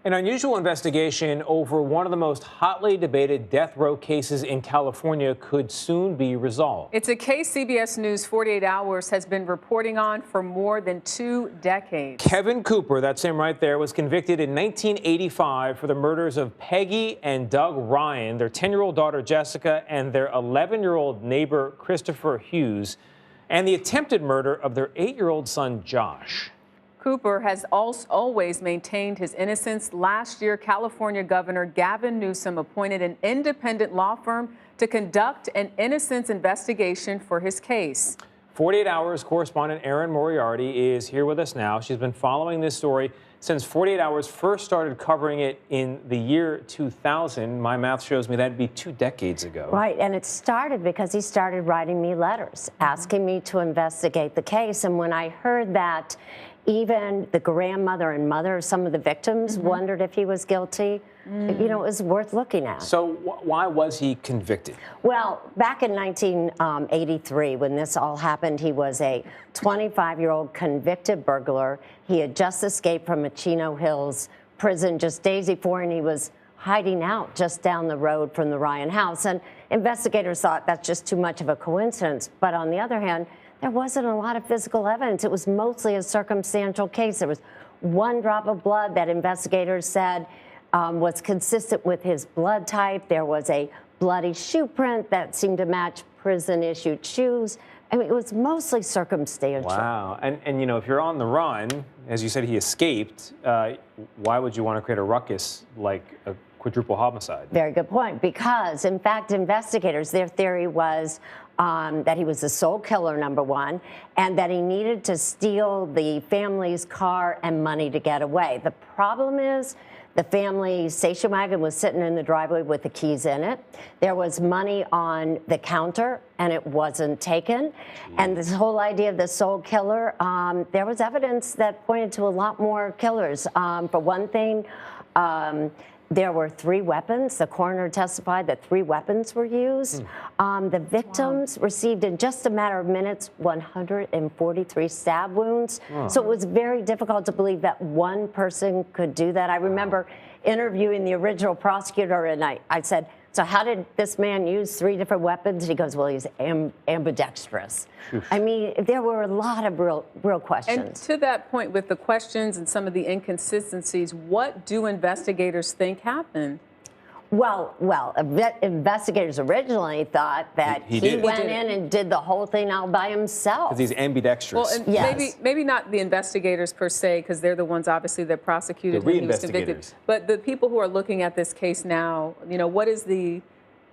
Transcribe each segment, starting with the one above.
An unusual investigation over one of the most hotly debated death row cases in California could soon be resolved. It's a case CBS News 48 Hours has been reporting on for more than 2 decades. Kevin Cooper, that's him right there, was convicted in 1985 for the murders of Peggy and Doug Ryan, their 10-year-old daughter Jessica, and their 11-year-old neighbor Christopher Hughes, and the attempted murder of their 8-year-old son Josh. Cooper has always maintained his innocence. Last year, California Governor Gavin Newsom appointed an independent law firm to conduct an innocence investigation for his case. 48 Hours correspondent Erin Moriarty is here with us now. She's been following this story since 48 Hours first started covering it in the year 2000. My math shows me that'd be 2 decades ago. Right, and it started because he started writing me letters, asking me to investigate the case. And when I heard that even the grandmother and mother of some of the victims wondered if he was guilty, you know, it was worth looking at. So why was he convicted? Well, back in 1983, when this all happened, he was a 25-year-old convicted burglar. He had just escaped from a Chino Hills prison just days before, and he was hiding out just down the road from the Ryan house. And investigators thought that's just too much of a coincidence. But on the other hand, there wasn't a lot of physical evidence. It was mostly a circumstantial case. There was one drop of blood that investigators said was consistent with his blood type. There was a bloody shoe print that seemed to match prison-issued shoes. I mean, it was mostly circumstantial. Wow. And you know, if you're on the run, as you said, he escaped, why would you want to create a ruckus like a quadruple homicide? Very good point, because, in fact, investigators, their theory was that he was the sole killer, number one, and that he needed to steal the family's car and money to get away. The problem is the family's station wagon was sitting in the driveway with the keys in it. There was money on the counter, and it wasn't taken. And this whole idea of the sole killer, there was evidence that pointed to a lot more killers. For one thing, there were 3 weapons. The coroner testified that 3 weapons were used. The victims received, in just a matter of minutes, 143 stab wounds. So it was very difficult to believe that one person could do that. I remember interviewing the original prosecutor, and I said, so how did this man use 3 different weapons? He goes, well, he's ambidextrous. I mean, there were a lot of real questions. And to that point, with the questions and some of the inconsistencies, what do investigators think happened? Well, investigators originally thought that he went in and did the whole thing all by himself. Because he's ambidextrous. Well, and maybe not the investigators per se, because they're the ones obviously that prosecuted him, he was convicted. But the people who are looking at this case now, you know, what is the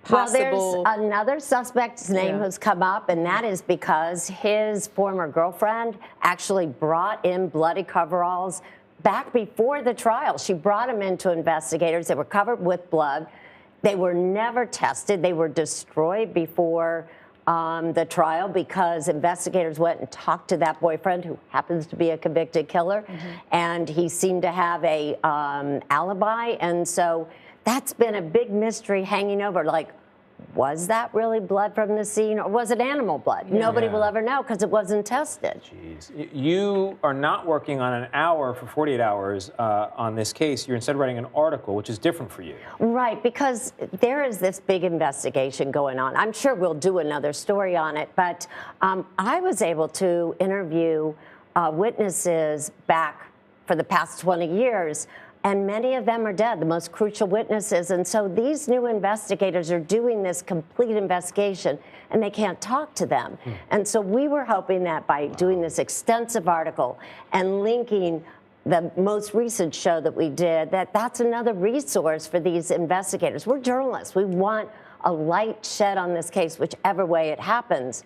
possible? Well, there's another suspect's name who's come up, and that is because his former girlfriend actually brought in bloody coveralls back before the trial. She brought them into investigators. They were covered with blood. They were never tested. They were destroyed before the trial because investigators went and talked to that boyfriend, who happens to be a convicted killer, and he seemed to have a alibi. And so that's been a big mystery hanging over. Like, was that really blood from the scene, or was it animal blood? Nobody will ever know because it wasn't tested. Jeez. You are not working on an hour for 48 hours on this case. You're instead writing an article, which is different for you. Right, because there is this big investigation going on. I'm sure we'll do another story on it, but I was able to interview witnesses back for the past 20 years. And many of them are dead, the most crucial witnesses. And so these new investigators are doing this complete investigation, and they can't talk to them. And so we were hoping that by doing this extensive article and linking the most recent show that we did, that's another resource for these investigators. We're journalists. We want a light shed on this case, whichever way it happens.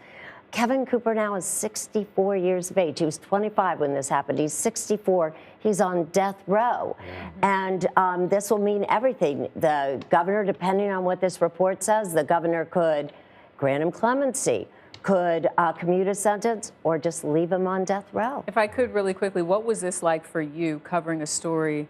Kevin Cooper now is 64 years of age. He was 25 when this happened. He's 64. He's on death row. And this will mean everything. The governor, depending on what this report says, the governor could grant him clemency, could commute a sentence, or just leave him on death row. If I could really quickly, what was this like for you, covering a story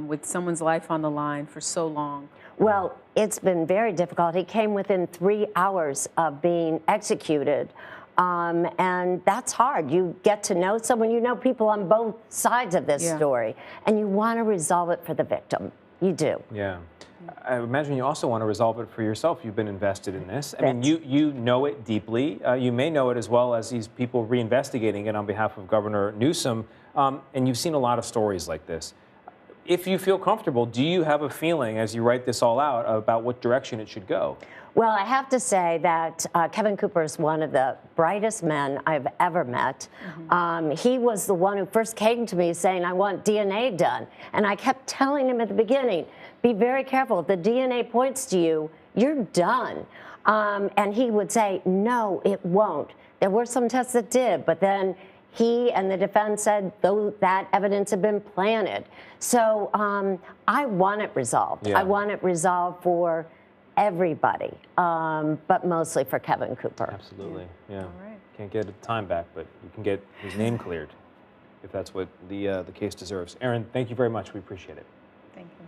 with someone's life on the line for so long? Well, it's been very difficult. He came within 3 hours of being executed. And that's hard. You get to know someone, you know people on both sides of this story, and you want to resolve it for the victim. You do. Yeah. I imagine you also want to resolve it for yourself. You've been invested in this. I mean, you know it deeply. You may know it as well as these people reinvestigating it on behalf of Governor Newsom. And you've seen a lot of stories like this. If you feel comfortable, do you have a feeling as you write this all out about what direction it should go? Well, I have to say that Kevin Cooper is one of the brightest men I've ever met. He was the one who first came to me saying, I want DNA done. And I kept telling him at the beginning, be very careful. If the DNA points to you, you're done. And he would say, no, it won't. There were some tests that did, but then he and the defense said though that evidence had been planted. So I want it resolved. I want it resolved for everybody, but mostly for Kevin Cooper. Absolutely, yeah. All right. Can't get time back, but you can get his name cleared if that's what the case deserves. Erin, thank you very much. We appreciate it. Thank you.